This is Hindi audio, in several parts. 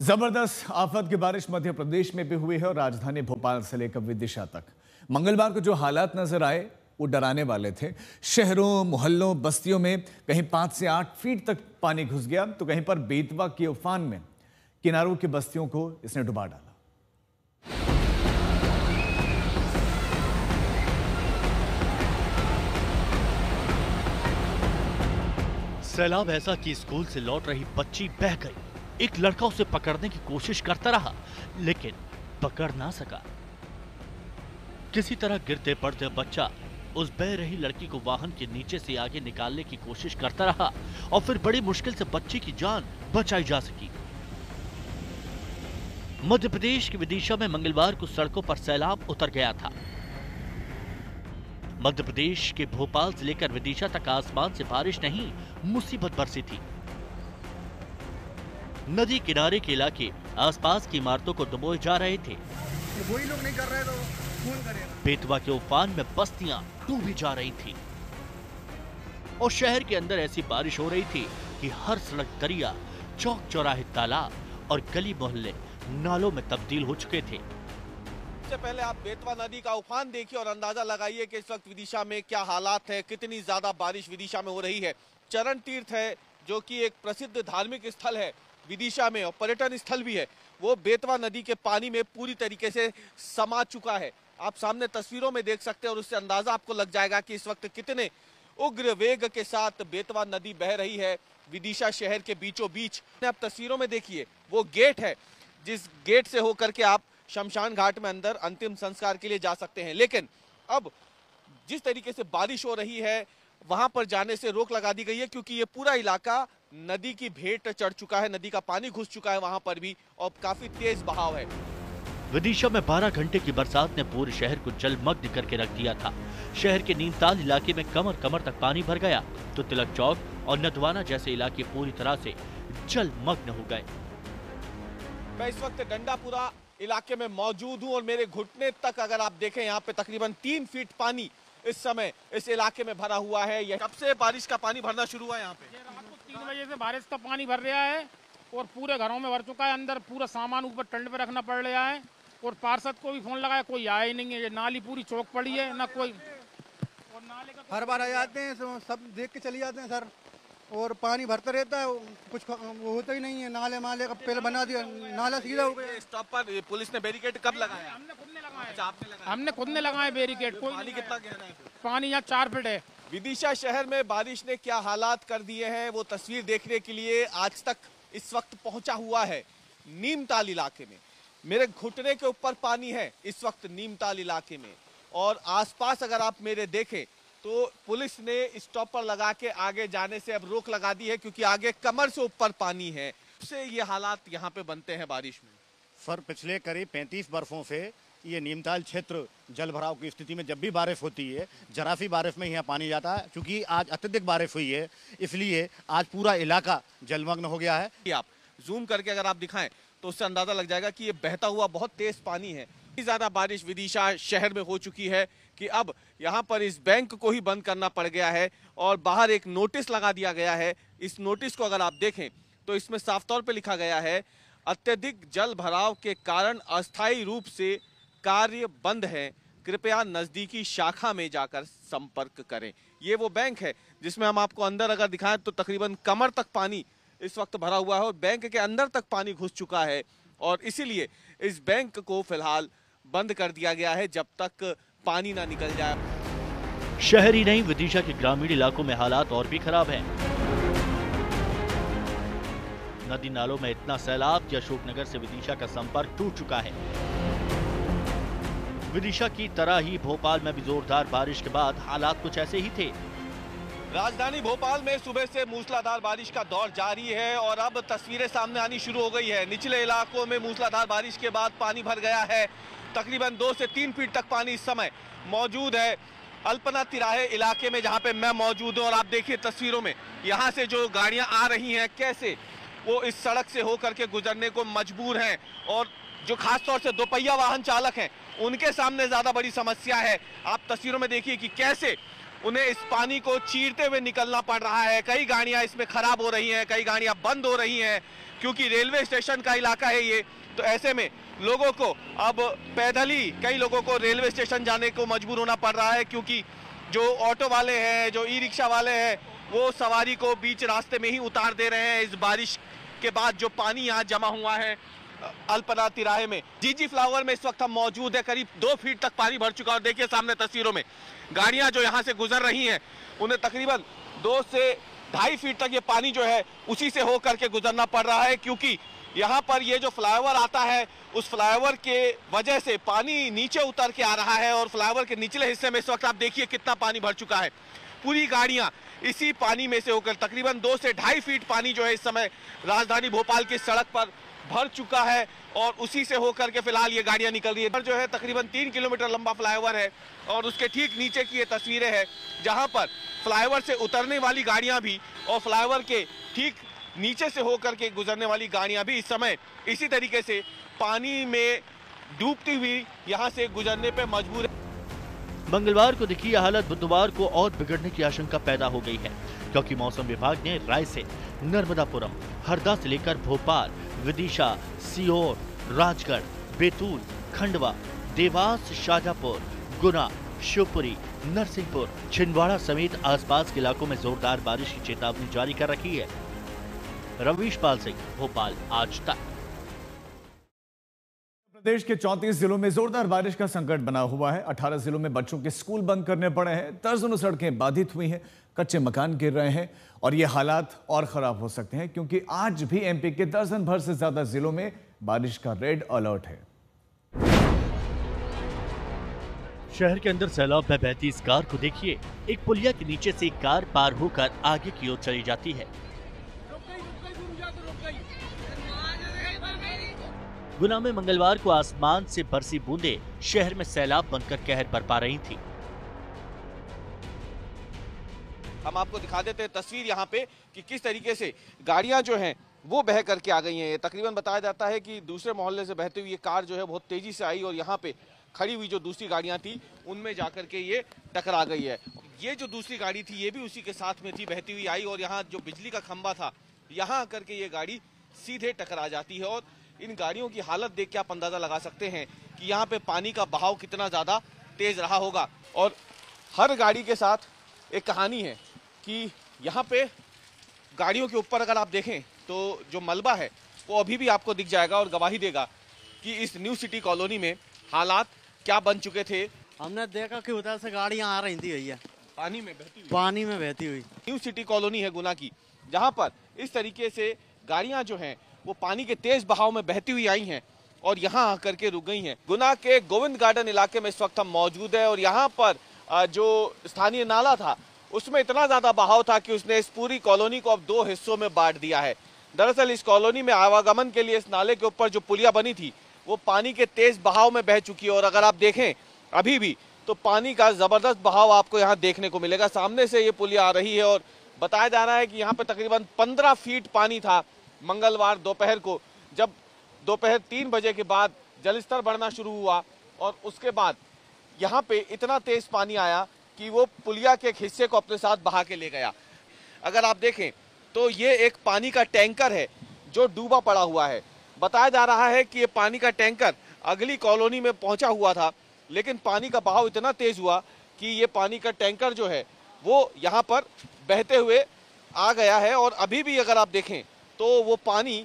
जबरदस्त आफत की बारिश मध्य प्रदेश में भी हुई है और राजधानी भोपाल से लेकर विदिशा तक मंगलवार को जो हालात नजर आए वो डराने वाले थे। शहरों, मोहल्लों, बस्तियों में कहीं 5 से 8 फीट तक पानी घुस गया तो कहीं पर बेतवा के उफान में किनारों की बस्तियों को इसने डुबा डाला। सैलाब ऐसा कि स्कूल से लौट रही बच्ची बह गई। एक लड़का उसे पकड़ने की कोशिश करता रहा लेकिन पकड़ ना सका। किसी तरह गिरते पड़ते बच्चा उस बह रही लड़की को वाहन के नीचे से आगे निकालने की कोशिश करता रहा और फिर बड़ी मुश्किल से बच्ची की जान बचाई जा सकी। मध्य प्रदेश के विदिशा में मंगलवार को सड़कों पर सैलाब उतर गया था। मध्य प्रदेश के भोपाल से लेकर विदिशा तक आसमान से बारिश नहीं, मुसीबत बरसी थी। नदी किनारे के इलाके आसपास की इमारतों को डुबोए जा रहे थे। वही लोग नहीं कर रहे तो कौन करेगा? बेतवा के उफान में बस्तियां डूबी जा रही थी और शहर के अंदर ऐसी बारिश हो रही थी कि हर सड़क, दरिया, चौक चौराहे, तालाब और गली मोहल्ले नालों में तब्दील हो चुके थे। सबसे पहले आप बेतवा नदी का उफान देखिए और अंदाजा लगाइए कि इस वक्त विदिशा में क्या हालात है, कितनी ज्यादा बारिश विदिशा में हो रही है। चरण तीर्थ है जो कि एक प्रसिद्ध धार्मिक स्थल है विदिशा में और पर्यटन स्थल भी है, वो बेतवा नदी के पानी में पूरी तरीके से समा चुका है। आप सामने तस्वीरों में देख सकते हैं और उससे अंदाजा आपको लग जाएगा कि इस वक्त कितने उग्र वेग के साथ बेतवा नदी बह रही है विदिशा शहर के बीचों बीच। आप तस्वीरों में देखिए वो गेट है जिस गेट से होकर के आप शमशान घाट में अंदर अंतिम संस्कार के लिए जा सकते हैं। लेकिन अब जिस तरीके से बारिश हो रही है वहां पर जाने से रोक लगा दी गई है क्योंकि ये पूरा इलाका नदी की भेंट चढ़ चुका है, नदी का पानी घुस चुका है वहां पर भी और काफी तेज बहाव है। विदिशा में 12 घंटे की बरसात ने पूरे शहर को जलमग्न करके रख दिया था। शहर के नीमताल इलाके में कमर कमर तक पानी भर गया तो तिलक चौक और नदवाना जैसे इलाके पूरी तरह से जलमग्न हो गए। मैं इस वक्त डंडापुरा इलाके में मौजूद हूं और मेरे घुटने तक अगर आप देखें यहाँ पे तकरीबन 3 फीट पानी इस समय इस इलाके में भरा हुआ है। यह कब से बारिश का पानी भरना शुरू हुआ है यहाँ पे? रात को 3 बजे से बारिश का पानी भर रहा है और पूरे घरों में भर चुका है। अंदर पूरा सामान ऊपर टंड पे रखना पड़ रहा है और पार्षद को भी फोन लगाया, कोई आया ही नहीं है। ये नाली पूरी चौक पड़ी है ना कोई, और नाले का हर बार आ जाते हैं सब देख के चले जाते हैं सर, और पानी भरता रहता है, कुछ वो होता ही नहीं है। नाले माले का पहले बना दिया, नाला सीधा हो गया। स्टॉप पर पुलिस ने बैरिकेड कब लगाया? हमने खुद ने लगाया। अच्छा, आपने लगाया? हमने खुद ने लगाए बैरिकेड। कोई पानी कितना गहरा है? पानी यहाँ 4 फीट है। विदिशा शहर में बारिश ने क्या हालात कर दिए हैं वो तस्वीर देखने के लिए आज तक इस वक्त पहुंचा हुआ है नीमताल इलाके में। मेरे घुटने के ऊपर पानी है इस वक्त नीमताल इलाके में और आसपास अगर आप मेरे देखें तो पुलिस ने स्टॉपर लगा के आगे जाने से अब रोक लगा दी है क्योंकि आगे कमर से ऊपर पानी है। उससे ये हालात यहाँ पे बनते हैं बारिश में। सर, पिछले करीब 35 वर्षों से ये नीमताल क्षेत्र जल भराव की स्थिति में जब भी बारिश होती है, जरा सी बारिश में यहाँ पानी जाता है। क्योंकि आज अत्यधिक बारिश हुई है इसलिए आज पूरा इलाका जलमग्न हो गया है। आप जूम करके अगर आप दिखाएं तो उससे अंदाजा लग जाएगा कि ये बहता हुआ बहुत तेज पानी है। इतनी ज्यादा बारिश विदिशा शहर में हो चुकी है कि अब यहाँ पर इस बैंक को ही बंद करना पड़ गया है और बाहर एक नोटिस लगा दिया गया है। इस नोटिस को अगर आप देखें तो इसमें साफ तौर पे लिखा गया है, अत्यधिक जल भराव के कारण अस्थायी रूप से कार्य बंद है, कृपया नजदीकी शाखा में जाकर संपर्क करें। ये वो बैंक है जिसमें हम आपको अंदर अगर दिखाएं तो तकरीबन कमर तक पानी इस वक्त भरा हुआ है और बैंक के अंदर तक पानी घुस चुका है और इसीलिए इस बैंक को फिलहाल बंद कर दिया गया है जब तक पानी ना निकल जाए। शहर ही नहीं, विदिशा के ग्रामीण इलाकों में हालात और भी खराब हैं। नदी नालों में इतना सैलाब कि अशोकनगर से विदिशा का संपर्क टूट चुका है। विदिशा की तरह ही भोपाल में भी जोरदार बारिश के बाद हालात कुछ ऐसे ही थे। राजधानी भोपाल में सुबह से मूसलाधार बारिश का दौर जारी है और अब तस्वीरें सामने आनी शुरू हो गई है। निचले इलाकों में मूसलाधार बारिश के बाद पानी भर गया है। तकरीबन 2 से 3 फीट तक पानी इस समय मौजूद है अल्पना तिराहे इलाके में जहां पे मैं मौजूद हूं और आप देखिए तस्वीरों में यहां से जो गाड़ियां आ रही हैं कैसे वो इस सड़क से होकर के गुजरने को मजबूर हैं और जो खास तौर से दोपहिया वाहन चालक हैं उनके सामने ज्यादा बड़ी समस्या है। आप तस्वीरों में देखिए कि कैसे उन्हें इस पानी को चीरते हुए निकलना पड़ रहा है। कई गाड़ियां इसमें खराब हो रही हैं, कई गाड़ियां बंद हो रही हैं, क्योंकि रेलवे स्टेशन का इलाका है ये। तो ऐसे में लोगों को अब पैदल ही कई लोगों को रेलवे स्टेशन जाने को मजबूर होना पड़ रहा है, क्योंकि जो ऑटो वाले हैं, जो ई रिक्शा वाले हैं, वो सवारी को बीच रास्ते में ही उतार दे रहे हैं। इस बारिश के बाद जो पानी यहाँ जमा हुआ है अल्पना तिराहे में, जीजी फ्लावर में इस वक्त हम मौजूद है, करीब 2 फीट तक पानी भर चुका है। और देखिए सामने तस्वीरों में गाड़ियां जो यहाँ से गुजर रही हैं, उन्हें तकरीबन 2 से 2.5 फीट तक ये पानी जो है उसी से होकर के गुजरना पड़ रहा है, क्योंकि यहाँ पर ये जो फ्लाईओवर आता है उस फ्लाईओवर के वजह से पानी नीचे उतर के आ रहा है। और फ्लाईओवर के निचले हिस्से में इस वक्त आप देखिए कितना पानी भर चुका है। पूरी गाड़ियां इसी पानी में से होकर तकरीबन 2 से 2.5 फीट पानी जो है इस समय राजधानी भोपाल की सड़क पर भर चुका है, और उसी से होकर के फिलहाल ये गाड़ियां निकल रही है। जो है तकरीबन 3 किलोमीटर लंबा फ्लाईओवर है, और उसके ठीक नीचे की ये तस्वीरें हैं जहां पर फ्लाईओवर से उतरने वाली गाड़ियां भी और फ्लाईओवर के ठीक नीचे से होकर के गुजरने वाली गाड़ियां भी इस समय इसी तरीके से पानी में डूबती हुई यहां से गुजरने पे मजबूर है। मंगलवार को दिखी यह हालत बुधवार को और बिगड़ने की आशंका पैदा हो गई है, क्योंकि मौसम विभाग ने राय से नर्मदापुरम, हरदा से लेकर भोपाल, विदिशा, सीहोर, राजगढ़, बैतूल, खंडवा, देवास, शाजापुर, गुना, शिवपुरी, नरसिंहपुर, छिंदवाड़ा समेत आसपास के इलाकों में जोरदार बारिश की चेतावनी जारी कर रखी है। रवीश पाल सिंह, भोपाल, आज तक। प्रदेश के 34 जिलों में जोरदार बारिश का संकट बना हुआ है। 18 जिलों में बच्चों के स्कूल बंद करने पड़े हैं, दर्जनों सड़कें बाधित हुई हैं, कच्चे मकान गिर रहे हैं, और ये हालात और खराब हो सकते हैं, क्योंकि आज भी एमपी के दर्जन भर से ज्यादा जिलों में बारिश का रेड अलर्ट है। शहर के अंदर सैलाब में बहती इस कार को देखिए। एक पुलिया के नीचे से कार पार होकर आगे की ओर चली जाती है। गुना में मंगलवार को आसमान से बरसी बूंदें शहर में सैलाब बनकर कहर बरपा रही थी। हम आपको दिखा देते हैं तस्वीर यहाँ पे कि किस तरीके से गाड़ियां जो हैं वो बह करके आ गई हैं। तकरीबन बताया जाता है कि दूसरे मोहल्ले से बहती हुई ये कार जो है बहुत तेजी से आई और यहाँ पे खड़ी हुई जो दूसरी गाड़ियां थी उनमें जाकर के ये टकरा गई है। ये जो दूसरी गाड़ी थी ये भी उसी के साथ में थी, बहती हुई आई, और यहाँ जो बिजली का खंभा था यहाँ आकर के ये गाड़ी सीधे टकरा जाती है। और इन गाड़ियों की हालत देख के आप अंदाजा लगा सकते हैं कि यहाँ पे पानी का बहाव कितना ज्यादा तेज रहा होगा। और हर गाड़ी के साथ एक कहानी है कि यहाँ पे गाड़ियों के ऊपर अगर आप देखें तो जो मलबा है वो अभी भी आपको दिख जाएगा और गवाही देगा कि इस न्यू सिटी कॉलोनी में हालात क्या बन चुके थे। हमने देखा कि उधर से गाड़ियां आ रही थी भैया, पानी में बहती हुई। पानी में बहती हुई। न्यू सिटी कॉलोनी है गुना की, जहां पर इस तरीके से गाड़ियां जो हैं वो पानी के तेज बहाव में बहती हुई आई हैं और यहां आकर के रुक गई हैं। गुना के गोविंद गार्डन इलाके में इस वक्त हम मौजूद है, और यहाँ पर जो स्थानीय नाला था उसमें इतना ज्यादा बहाव था कि उसने इस पूरी कॉलोनी को अब 2 हिस्सों में बांट दिया है। दरअसल इस कॉलोनी में आवागमन के लिए इस नाले के ऊपर जो पुलिया बनी थी वो पानी के तेज बहाव में बह चुकी है, और अगर आप देखें अभी भी तो पानी का जबरदस्त बहाव आपको यहाँ देखने को मिलेगा। सामने से ये पुलिया आ रही है और बताया जा रहा है कि यहाँ पे तकरीबन 15 फीट पानी था मंगलवार दोपहर को, जब दोपहर 3 बजे के बाद जलस्तर बढ़ना शुरू हुआ और उसके बाद यहाँ पे इतना तेज पानी आया कि वो पुलिया के एक हिस्से को अपने साथ बहा के ले गया। अगर आप देखें तो ये एक पानी का टैंकर है जो डूबा पड़ा हुआ है। बताया जा रहा है कि ये पानी का टैंकर अगली कॉलोनी में पहुंचा हुआ था, लेकिन पानी का बहाव इतना तेज हुआ कि ये पानी का टैंकर जो है वो यहाँ पर बहते हुए आ गया है, और अभी भी अगर आप देखें तो वो पानी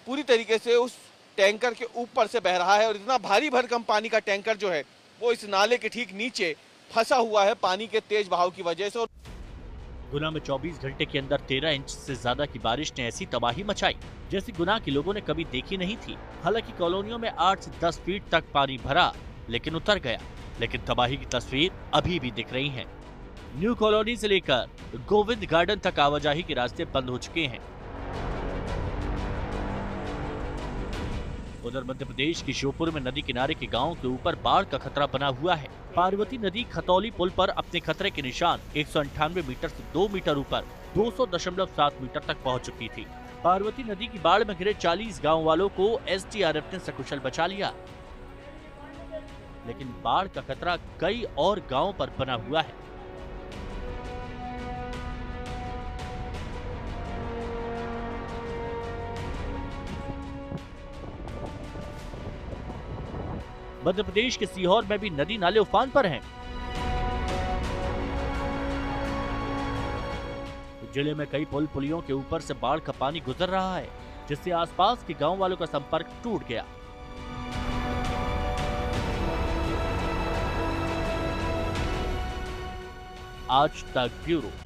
पूरी तरीके से उस टैंकर के ऊपर से बह रहा है, और इतना भारी भरकम पानी का टैंकर जो है वो इस नाले के ठीक नीचे फंसा हुआ है पानी के तेज बहाव की वजह से। गुना में 24 घंटे के अंदर 13 इंच से ज्यादा की बारिश ने ऐसी तबाही मचाई जैसी गुना के लोगों ने कभी देखी नहीं थी। हालांकि कॉलोनियों में 8 से 10 फीट तक पानी भरा लेकिन उतर गया, लेकिन तबाही की तस्वीर अभी भी दिख रही है। न्यू कॉलोनी से लेकर गोविंद गार्डन तक आवाजाही के रास्ते बंद हो चुके हैं। उधर मध्य प्रदेश के श्योपुर में नदी किनारे के गांव के ऊपर बाढ़ का खतरा बना हुआ है। पार्वती नदी खतौली पुल पर अपने खतरे के निशान 198 मीटर से 2 मीटर ऊपर 200.7 मीटर तक पहुंच चुकी थी। पार्वती नदी की बाढ़ में घिरे 40 गांव वालों को एसडीआरएफ ने सकुशल बचा लिया, लेकिन बाढ़ का खतरा कई और गांवों पर बना हुआ है। मध्य प्रदेश के सीहोर में भी नदी नाले उफान पर हैं। जिले में कई पुल पुलियों के ऊपर से बाढ़ का पानी गुजर रहा है, जिससे आसपास के गांव वालों का संपर्क टूट गया। आज तक ब्यूरो।